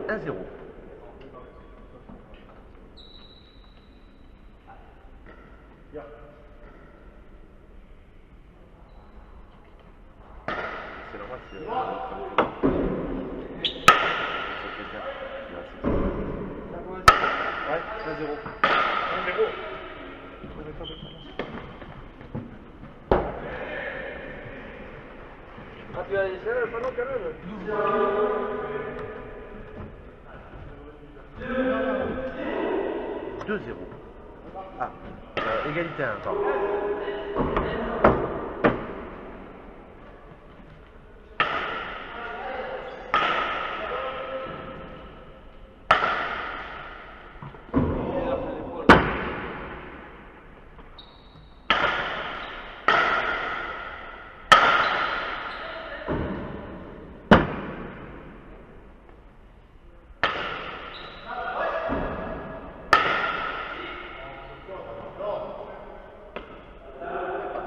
1-0. C'est normal, c'est ouais, 1-0. 1-0. Ah, tu as laissé le panneau quand même. 2-0. Ah, égalité 1, pardon.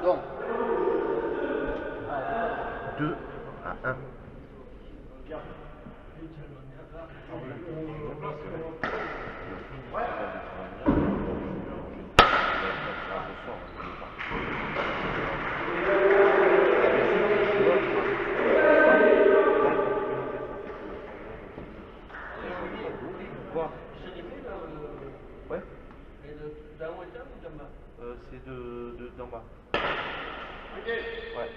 Donc, 2-1. Ouais. d'en haut et d'en bas. C'est d'en bas. Ok. Ouais.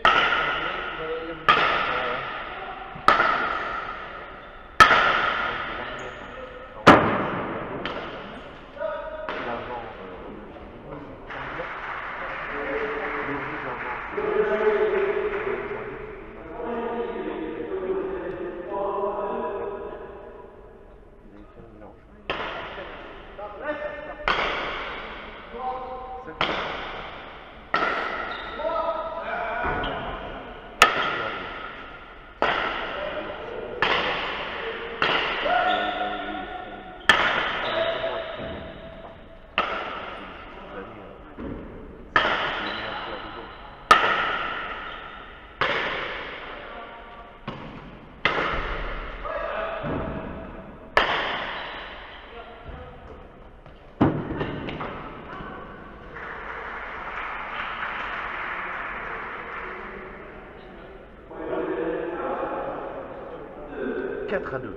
4 à 2.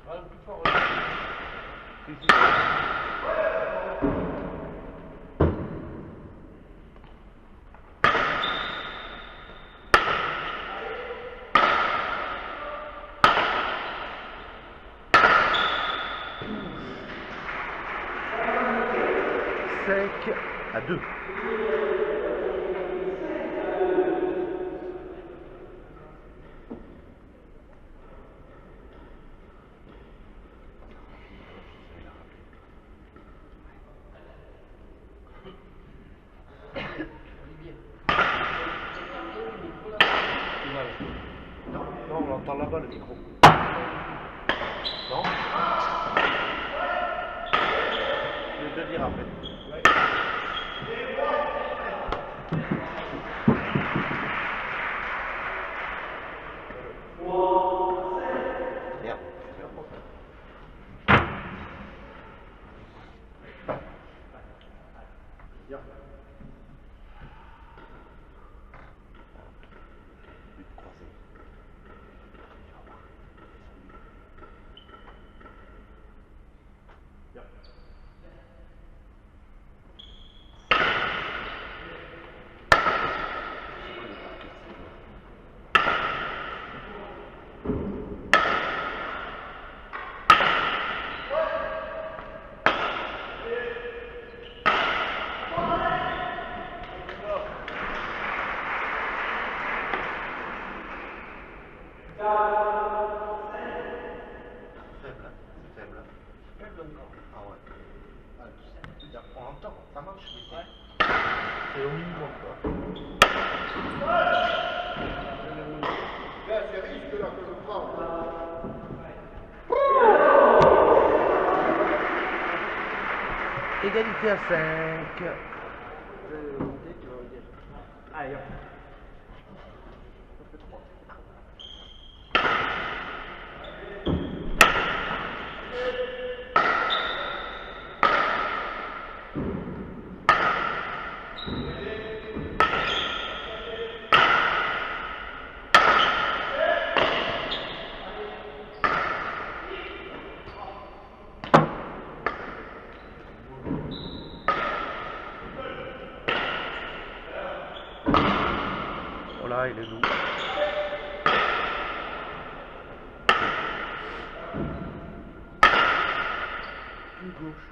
Ah, le plus fort. Si, si. 5 à 2. Olivier. Non, non, on entend là-bas le micro. Non? Je vais te dire après. Ouais. Bien. Bien. But croisé. Bien. Faible, hein? C'est faible. Faible encore. Ah ouais. Ah, on entend, ça marche, mais Ouais. c'est au minimum, quoi. Là, c'est risque là que je prends. Égalité à 5. Je vais monter, tu vas me dire. Allez, hop. Ça fait 3. Voilà, il est doux. Pied gauche.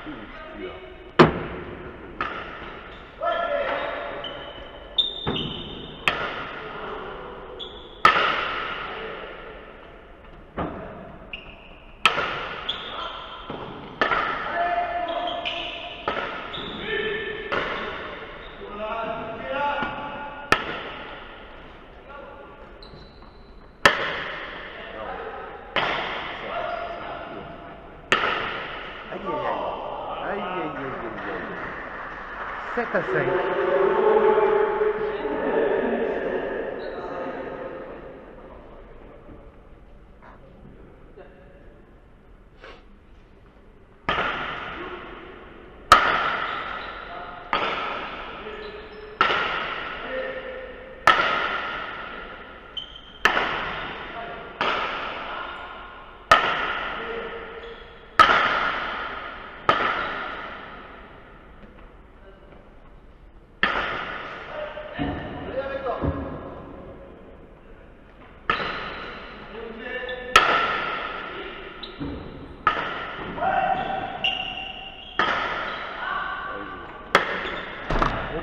plus où tu es. Aïe aïe aïe. Aïe aïe aïe aïe aïe. 7 à 5.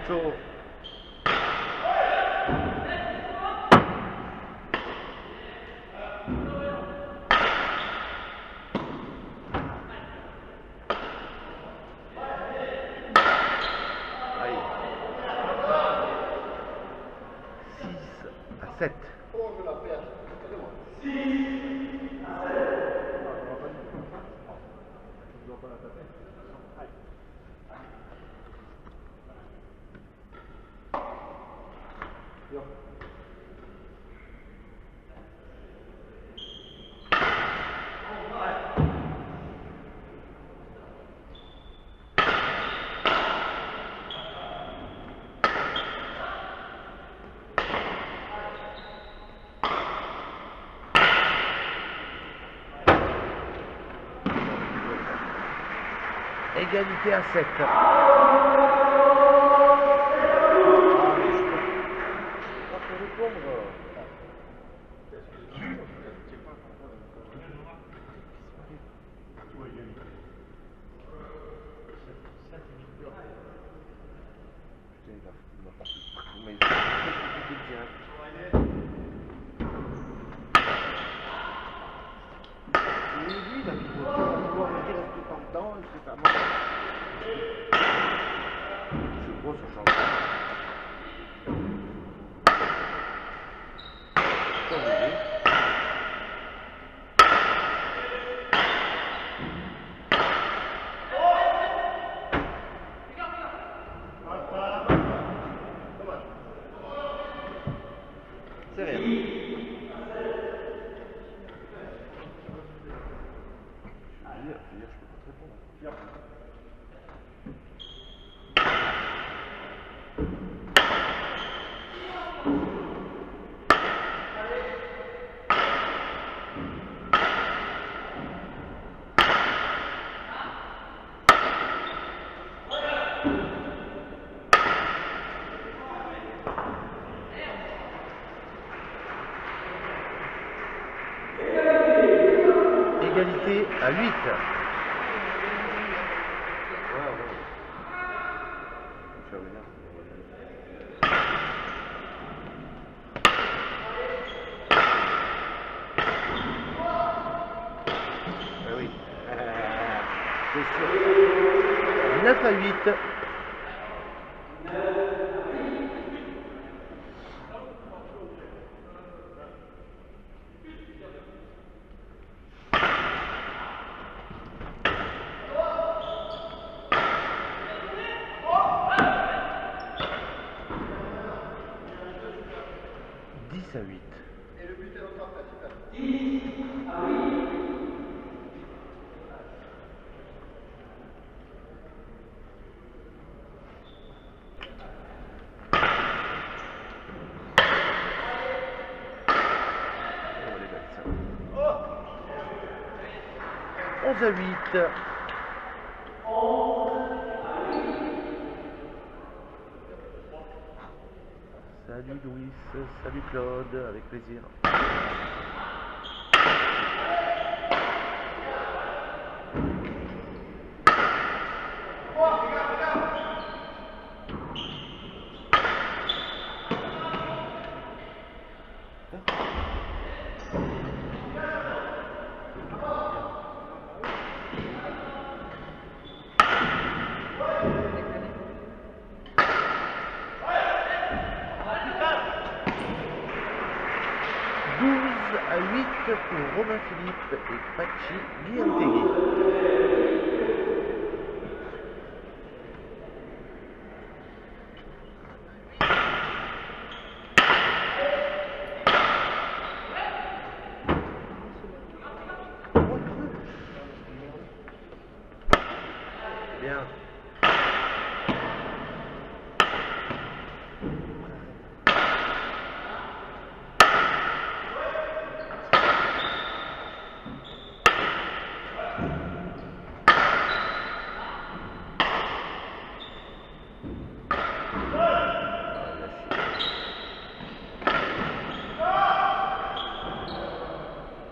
Ocho. Aïe. 6 à 7. Oh, je la perds. Je dois pas la taper. Aïe. Yo. Égalité à 7. C'est gros ce changement. C'est rien. Je peux pas te répondre. 'Égalité à 8. Oui. C'est sûr. 9 à 8. À 8. Et le but est notre après, super. 10 à 8. 11 à 8. Salut Louis, salut Claude, avec plaisir. pour Romain Philippe et Pachi Guillentegui. Bien.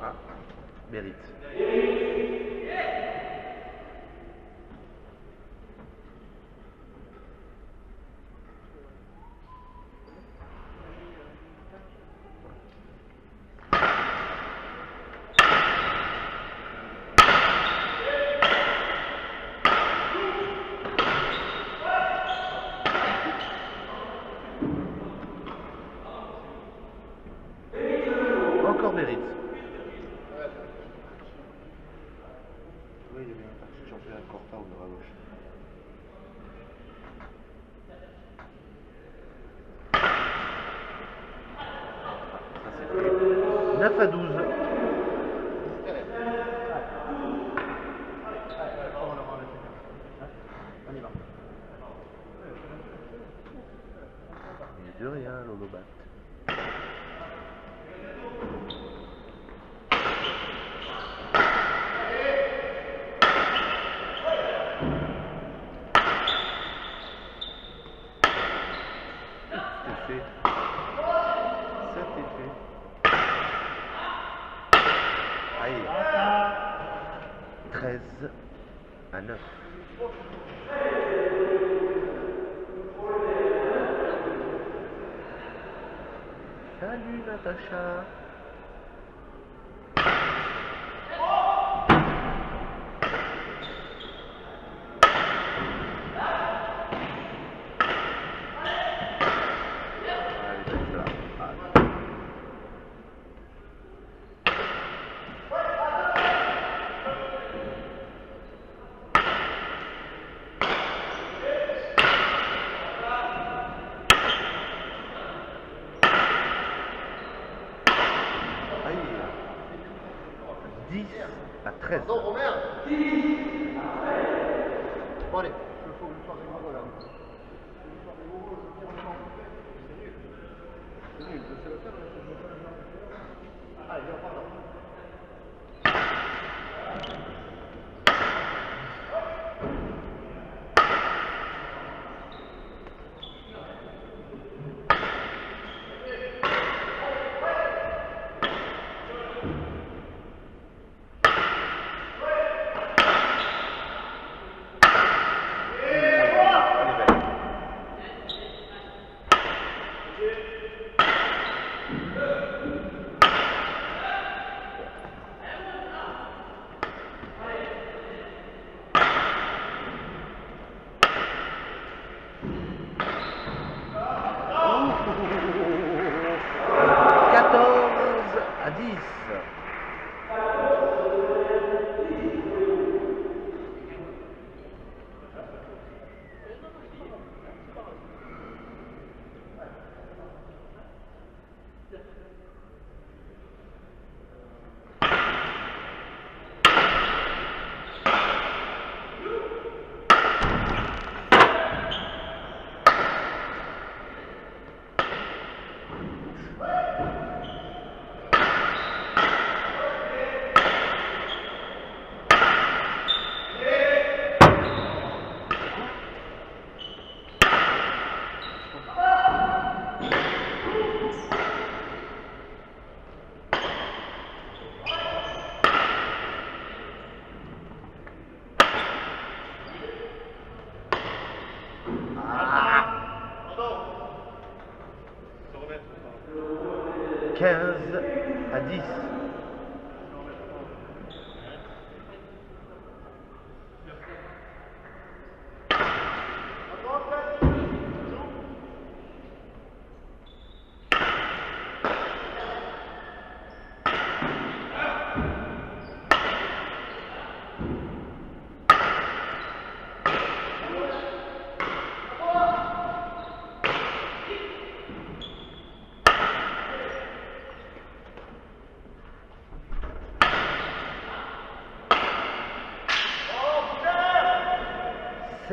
Ah, mérite. Encore mérite. Oui, il est bien parti. J'en fais un Corta au bras gauche. Ça c'est fait. 9 à 12. On y va. Et de rien, Lolobat. C'est fait. 7 est fait. Aïe. 13 à 9. Salut Natacha. Allez, baisse là. Allez.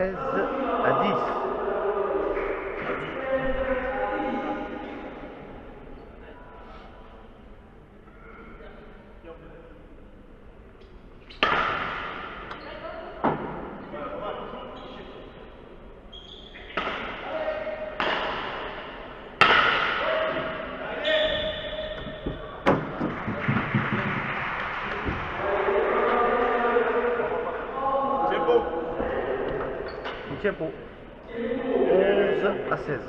16 à 10. Tempo 11 à 16.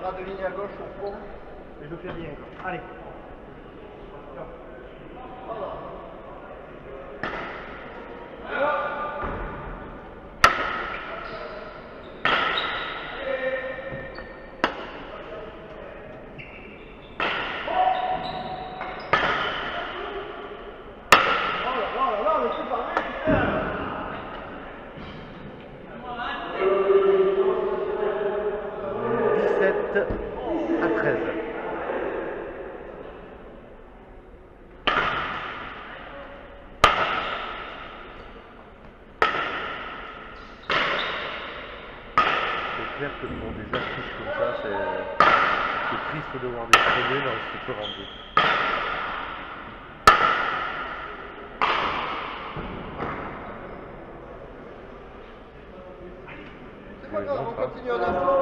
Ras de ligne à gauche au fond. Et je fais bien. Allez. À 13. C'est clair que pour des affiches comme ça, c'est triste de voir des crever dans ce peu rendu. C'est pas grave, on continue en avant.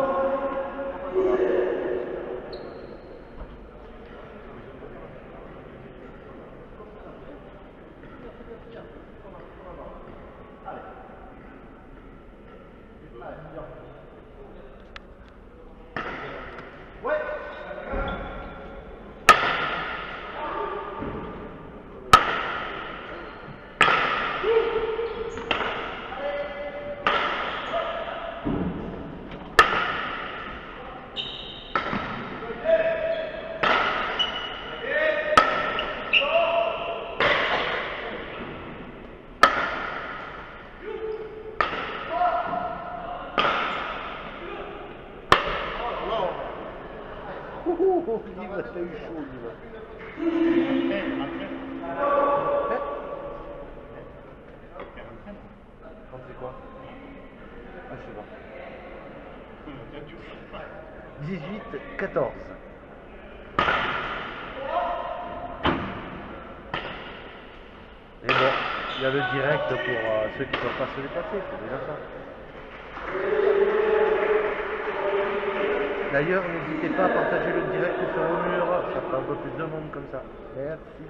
Livre, t'as eu chaud, livre. Quand c'est quoi? Ah, je sais pas. 18-14. Et bon, il y a le direct pour ceux qui ne peuvent pas se déplacer, c'est déjà ça. D'ailleurs, n'hésitez pas à partager le direct sur vos murs, ça fera un peu plus de monde comme ça. Merci.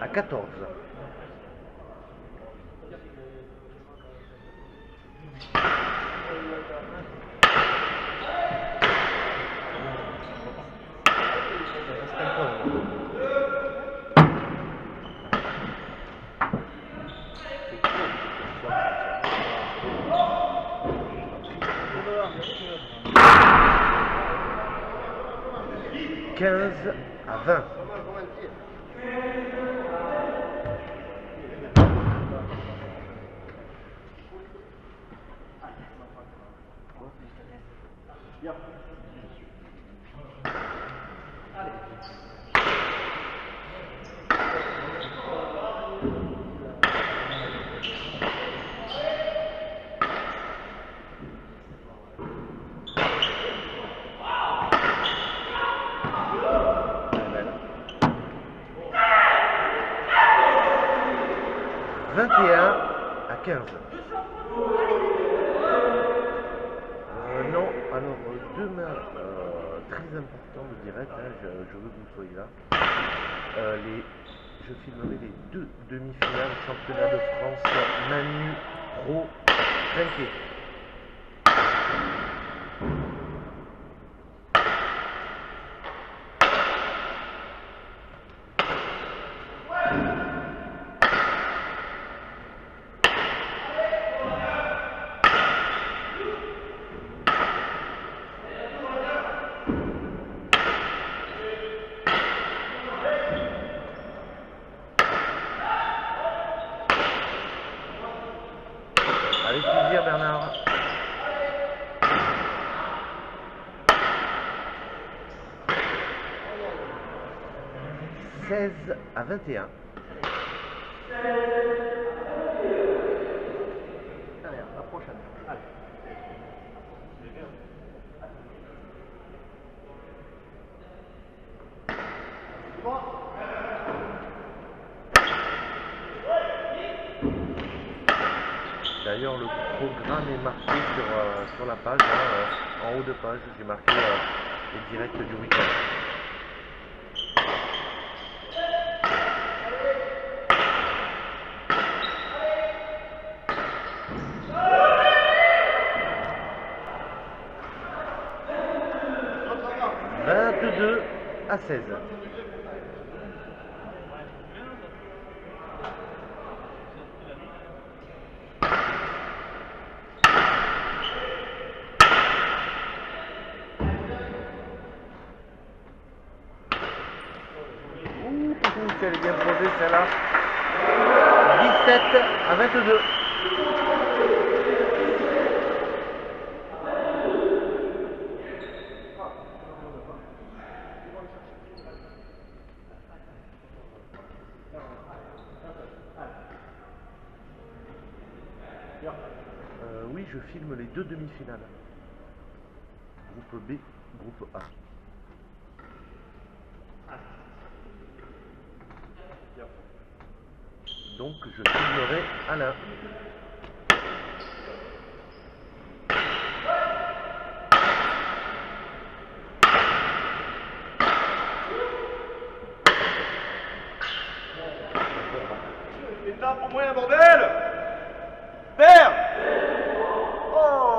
À 14. À 20. À 15. Non, alors demain, très important le direct, hein, je veux que vous soyez là. Je filmerai les 2 demi-finales championnat de France Manu Pro Trinquet. Avec plaisir, Bernard. À 21. Allez, la prochaine. Allez. Bon. D'ailleurs, le programme est marqué sur la page, hein, en haut de page, j'ai marqué les directs du week-end. À 16. Elle est bien posée celle-là. 17 à 22. Oui, je filme les 2 demi-finales. Groupe B, groupe A. Donc je filmerai Alain. Éteins pour moi un bordel! Père! Oh!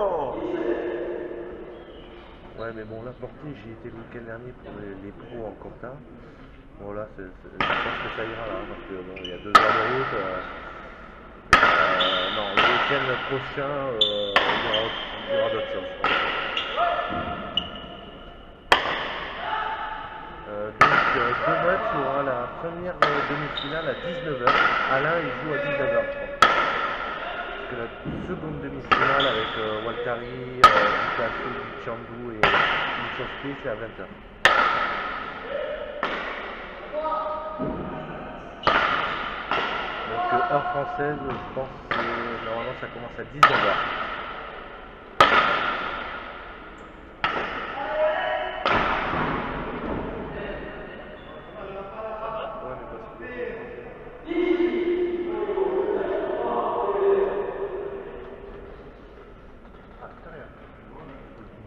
mais bon, la portée, j'y étais le week-end dernier pour les pros en Corta. Bon, là, je pense que ça ira là, parce que bon, il y a 2 heures de route. Non, le week-end prochain, il y aura d'autres choses, je pense. Donc, demain, tu auras la première demi-finale à 19h. Alain, il joue à 19h, je crois. Parce que la seconde demi-finale avec Waltari, Picasso, Chandou et Michowski, c'est à 20h. Donc, heure française, je pense que normalement ça commence à 19h. Ouais, mais parce que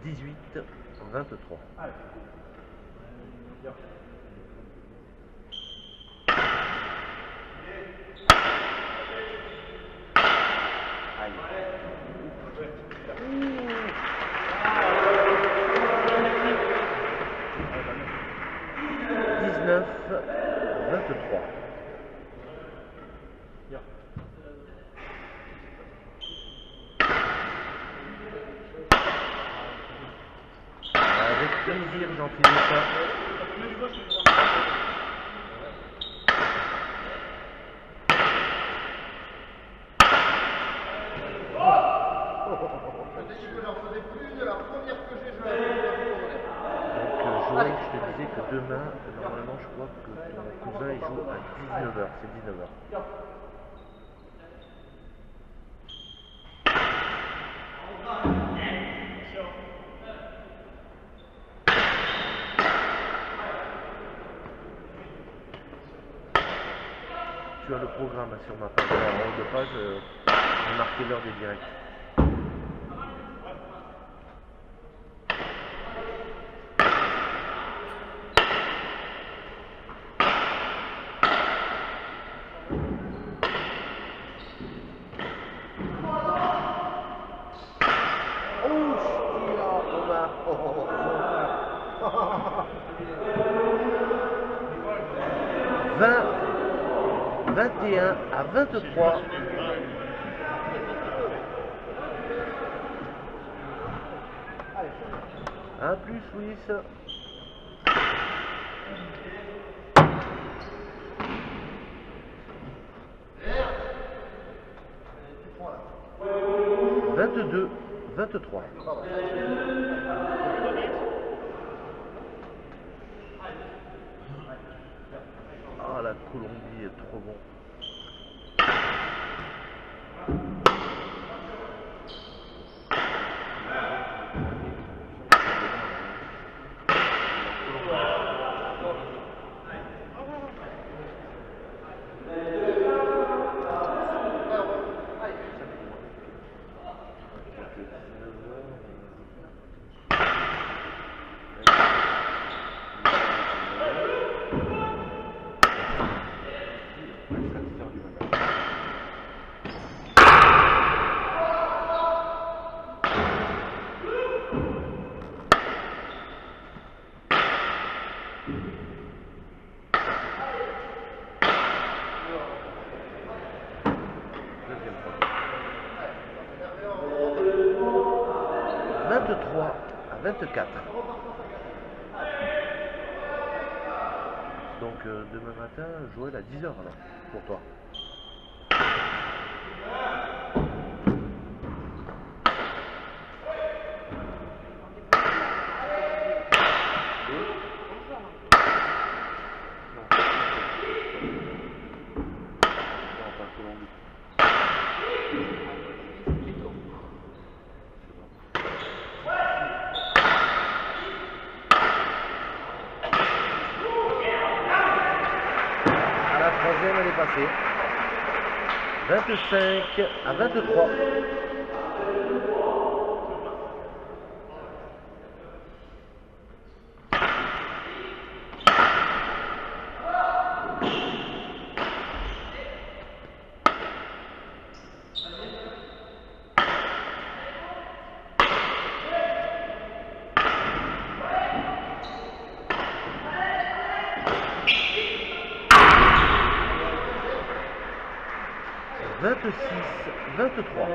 18-23. Dix-neuf, 23. Avec plaisir, Jean-Philippe. Joël, je te disais que demain, normalement, je crois que ton cousin il joue à 19h. C'est 19h. Tu as le programme sur ma page. En haut de page, j'ai marqué l'heure des directs. Vingt 21 à 23. Un plus, Louis. Vingt-deux, 23. Ah, la Colombie est trop bon. À 24. Donc demain matin, Joël à 10h alors, pour toi. Elle est passée. 25 à 23. 23.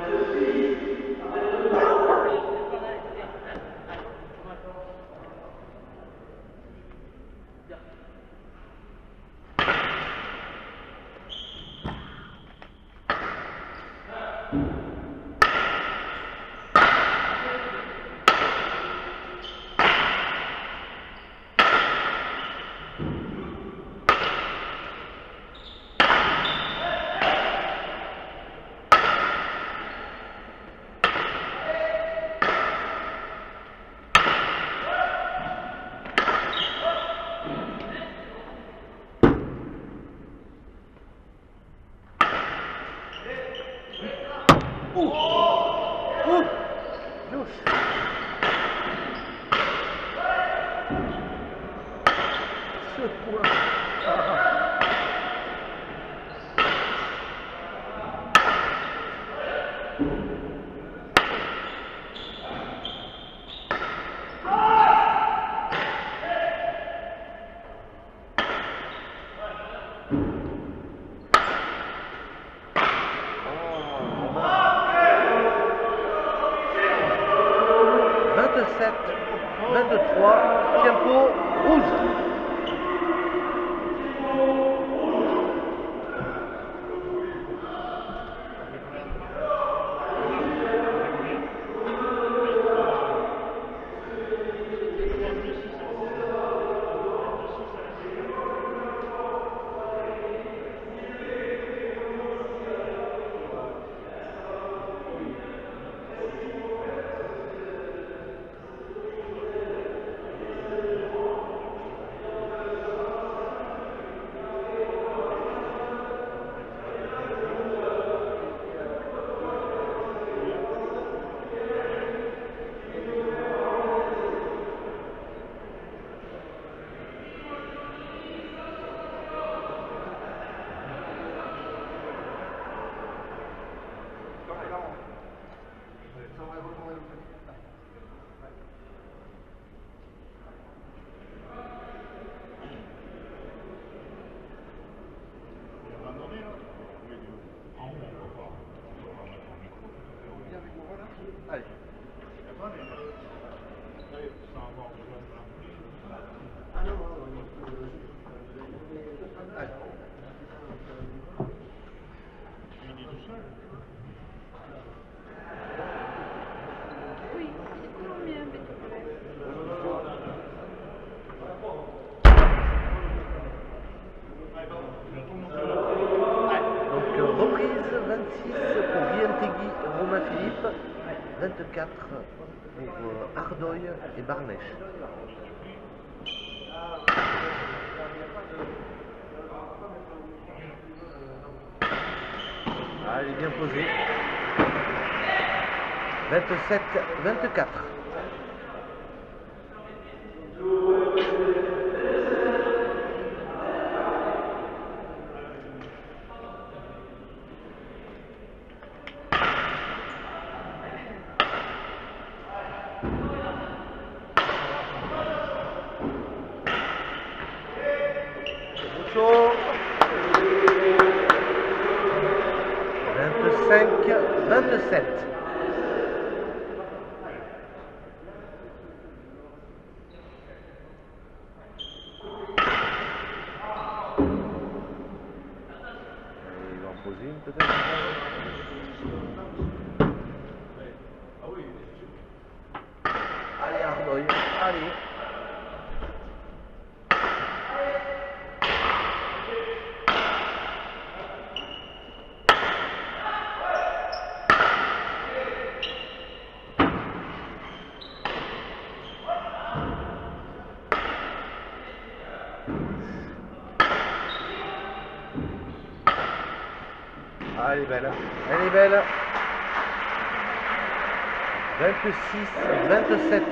Ce point. Vingt-sept, 23, tempo rouge. Allez. Oui, c'est colombien, Donc reprise 26 pour Guillentegui et Romain Philippe, 24 pour Ardoy et Barnèche. Ah, elle est bien posée. 27, 24. Chaud. 25, 27. Il va en poser une peut-être. Allez Ardoy, allez. Ah, elle est belle. Elle est belle. 26, 27.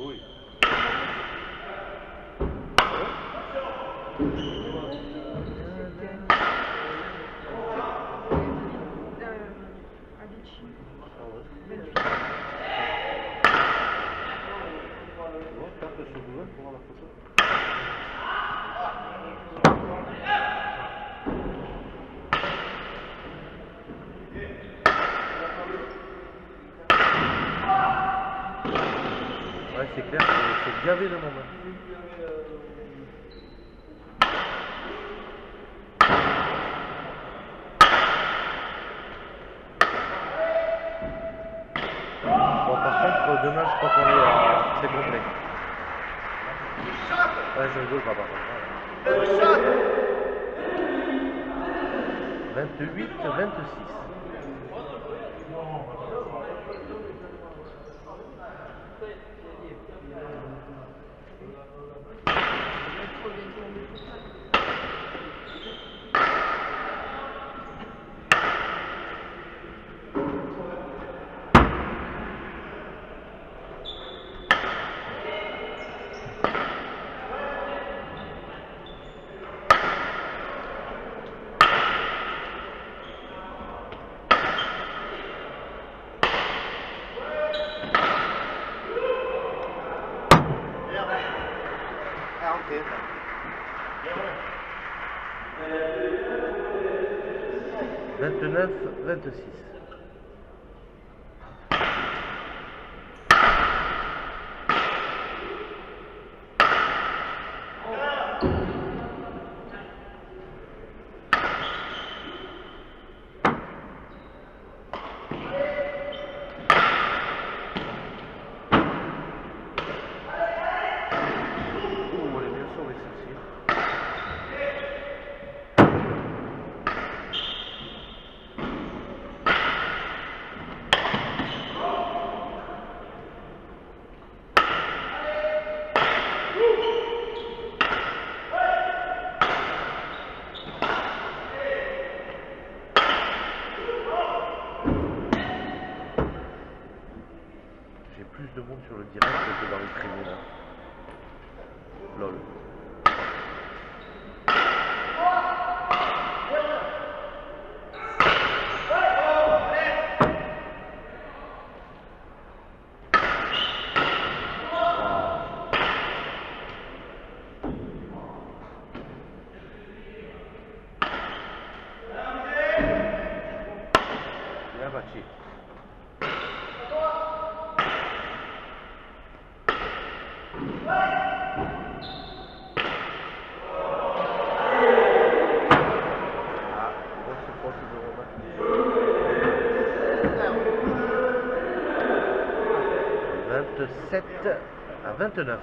Oui. Avicii. Bon, tape sur Google pour voir la photo. Ouais, c'est clair, c'est gavé de monde. Bon, par contre, demain, je crois qu'on est à... C'est complet. Ouais, je rigole pas, par contre. 28-26. Ok. 29-26. Oh, elle est bien sauvée celle-ci. J'ai plus de monde sur le direct que dans les tribunes. Hein. Lol. Bien battu. Ah, grosse faute de Romain. 27-29.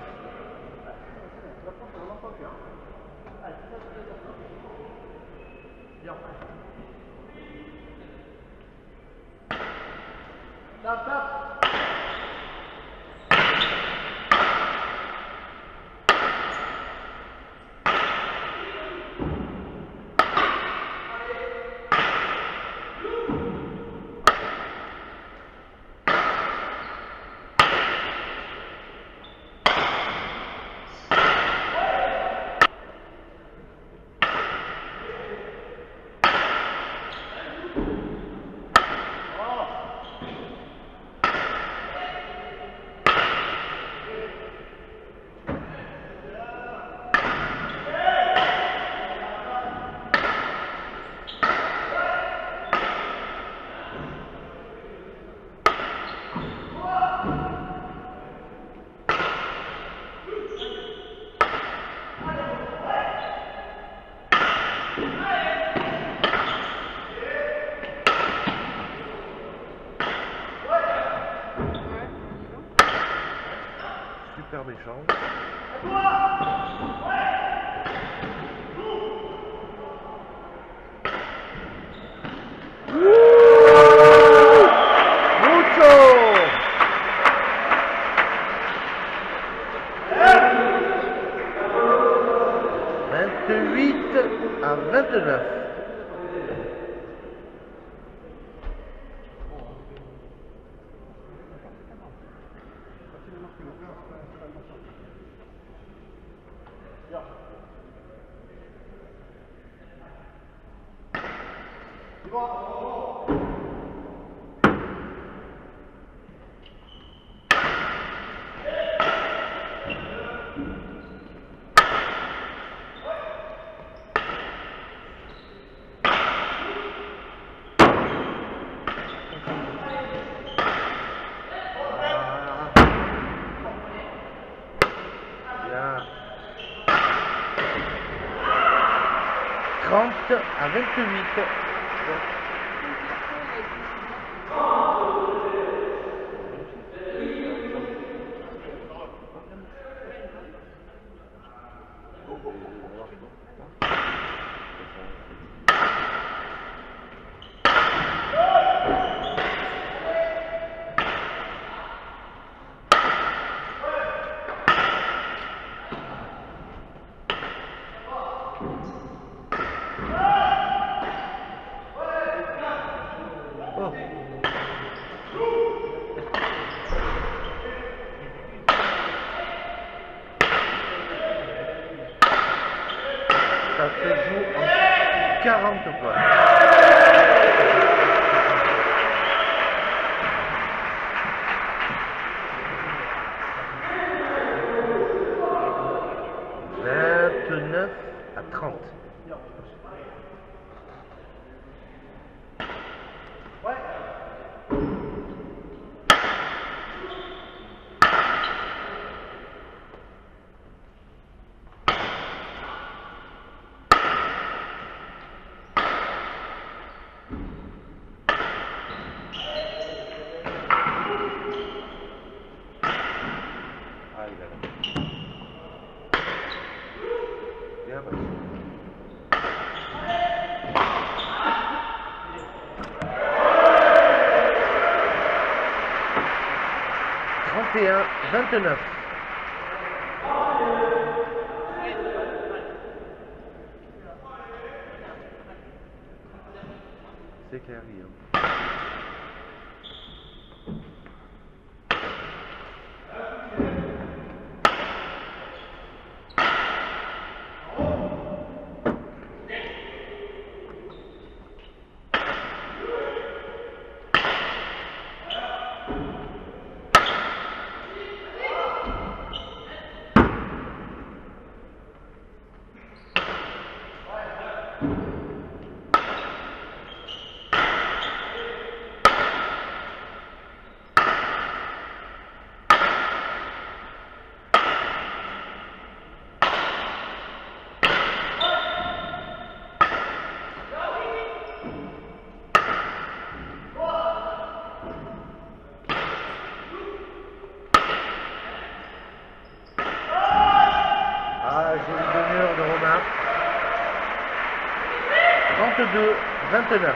Super méchant. Mucho. 28-29. Bien. 30 à 28. Oh. Ça se joue en 40 points. Neuf à 30. Ah, il a la... Bien passé. Trente et un, 29. C'est clair, Guillaume. Ah, j'ai une demi-heure de Romain. 32, 29.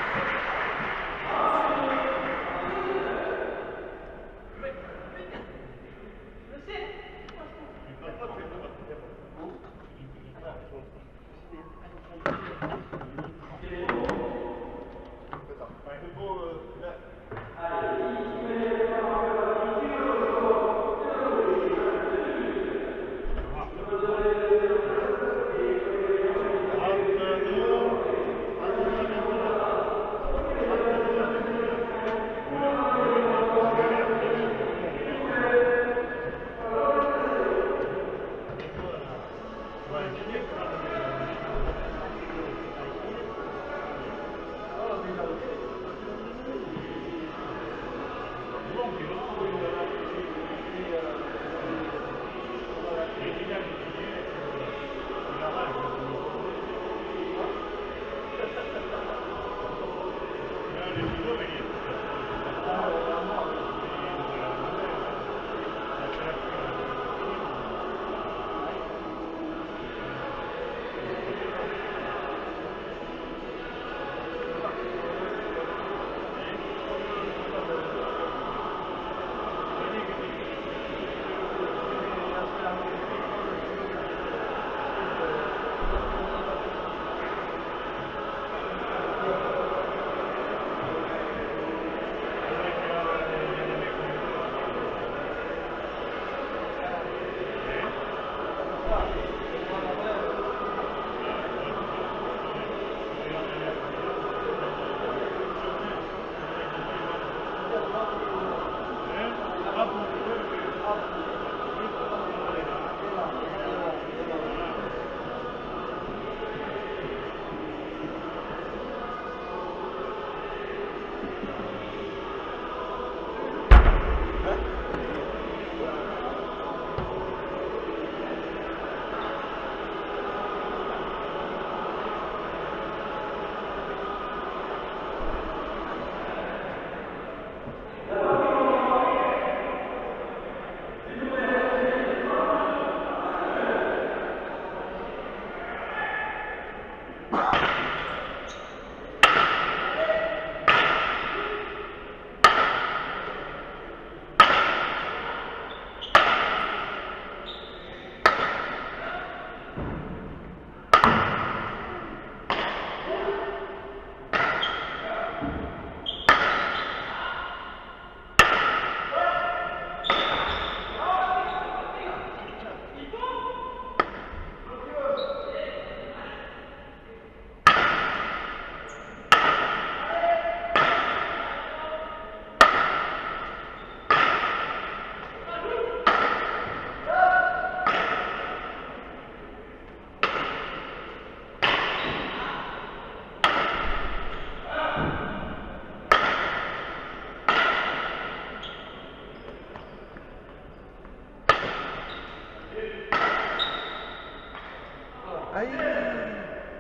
Aïe.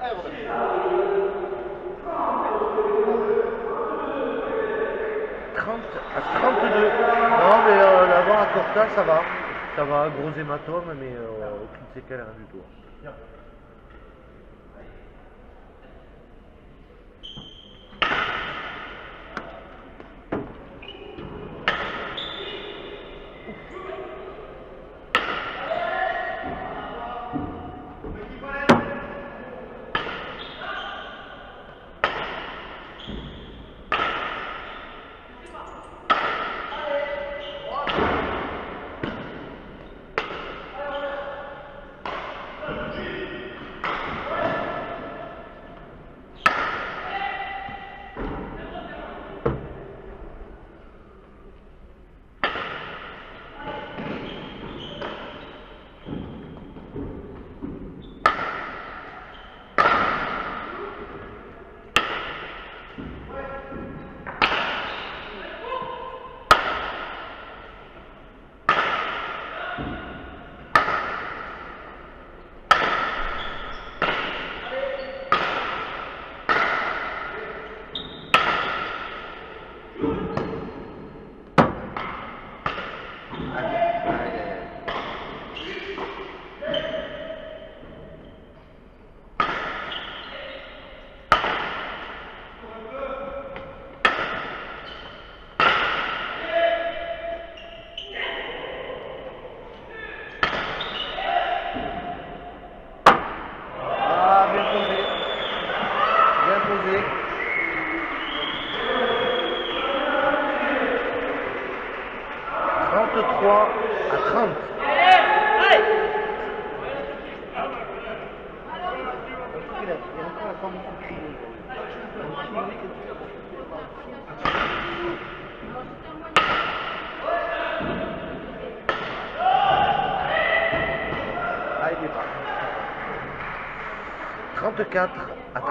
Allez, Robert. 30 à 32. Non, mais l'avant à Corta, ça va. Ça va, gros hématome, mais aucune séquelle, rien du tout. Posé. 33 à 30. Il y a encore la forme de crier. Ah, il est pas. 34 à 30.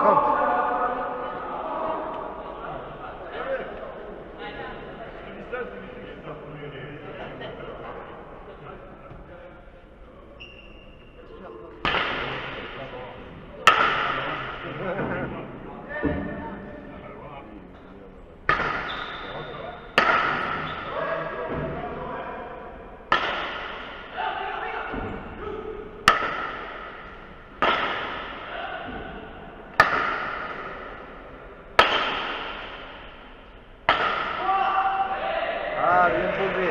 Ah, bien posé.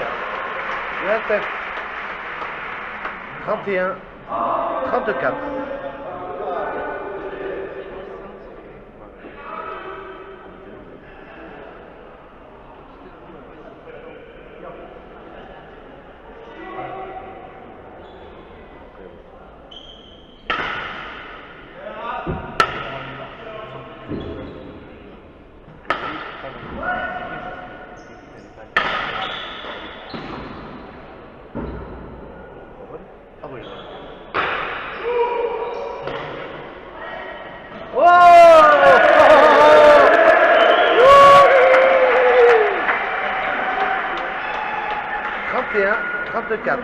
Bien fait. 31, 34. Ah oui. Et 34.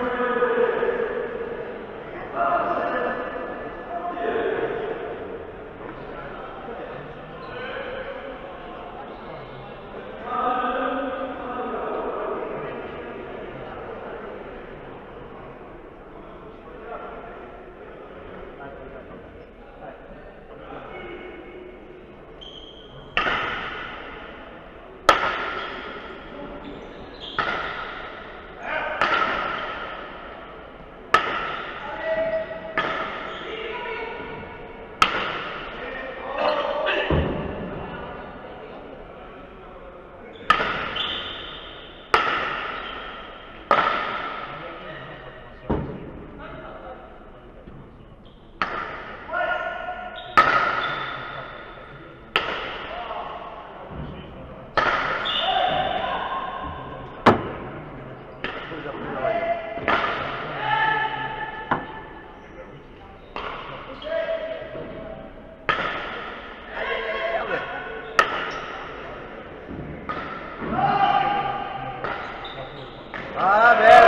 Ah ben,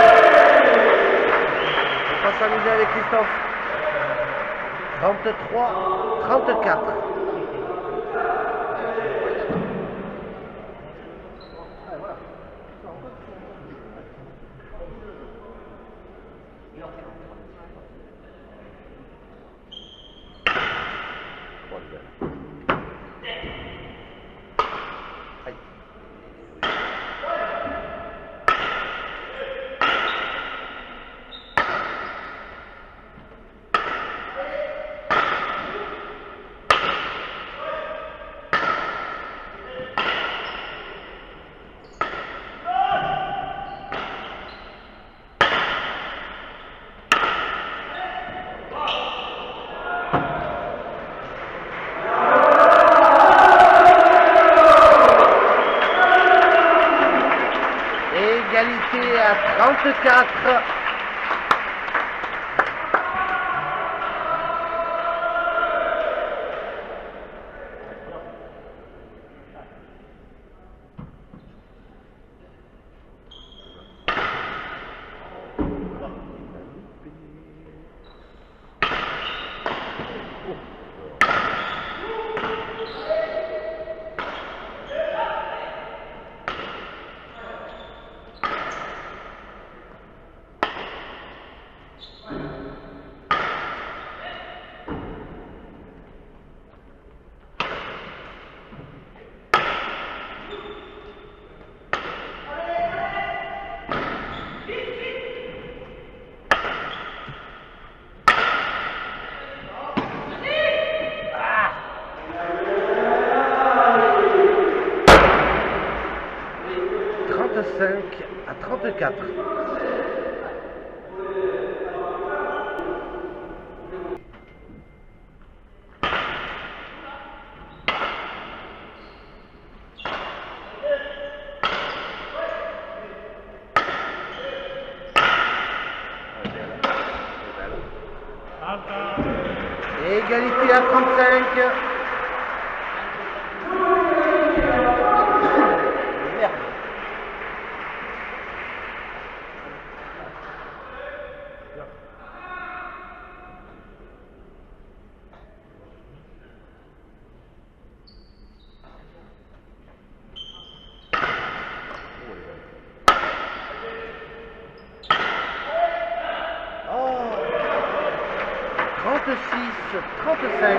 on va s'amuser avec Christophe. 33-34. Égalité à 34. À 34. Égalité à 35. Oh, 36-35.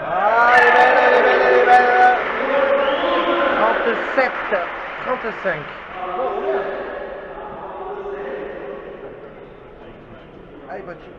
Ah, elle est belle, elle est belle, elle est belle. 37-35. Allez, bonne chance.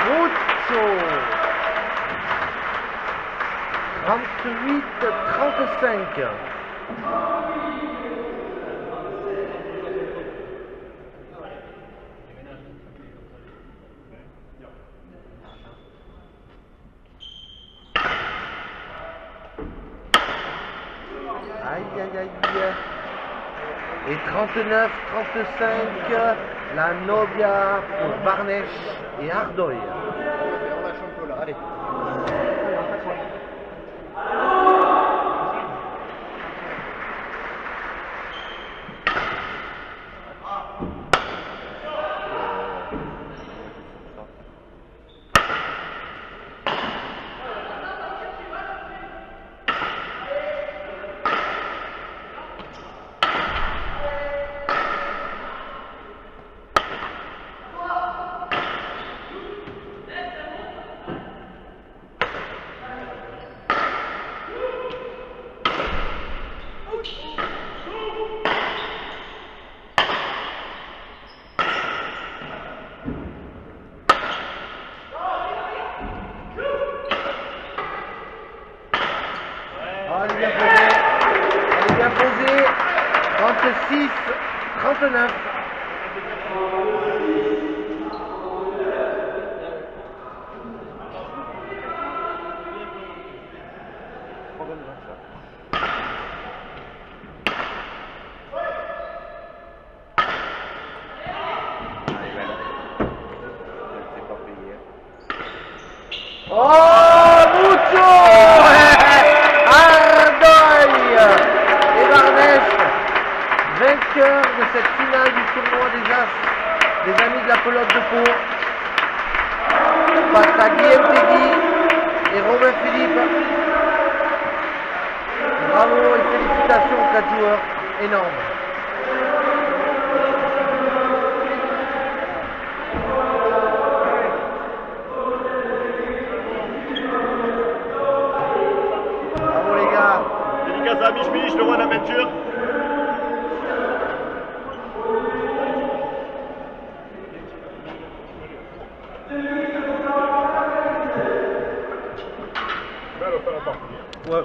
Mucho. 38-35. Aïe aïe aïe. Et 39-35, la Nobia pour Barnèche et Ardoy. On lâche un peu là, allez. Elle est bien posée. Elle est bien posée. 36-39. Oh, mucho! Ardoy et Barnèche, vainqueurs de cette finale du tournoi des As, des amis de la pelote de Pau, face à Guillaume Tegui et Robin Philippe. Bravo et félicitations aux 4 joueurs, énorme. Dédicace à Mich Mich, le roi de la peinture. Ouais.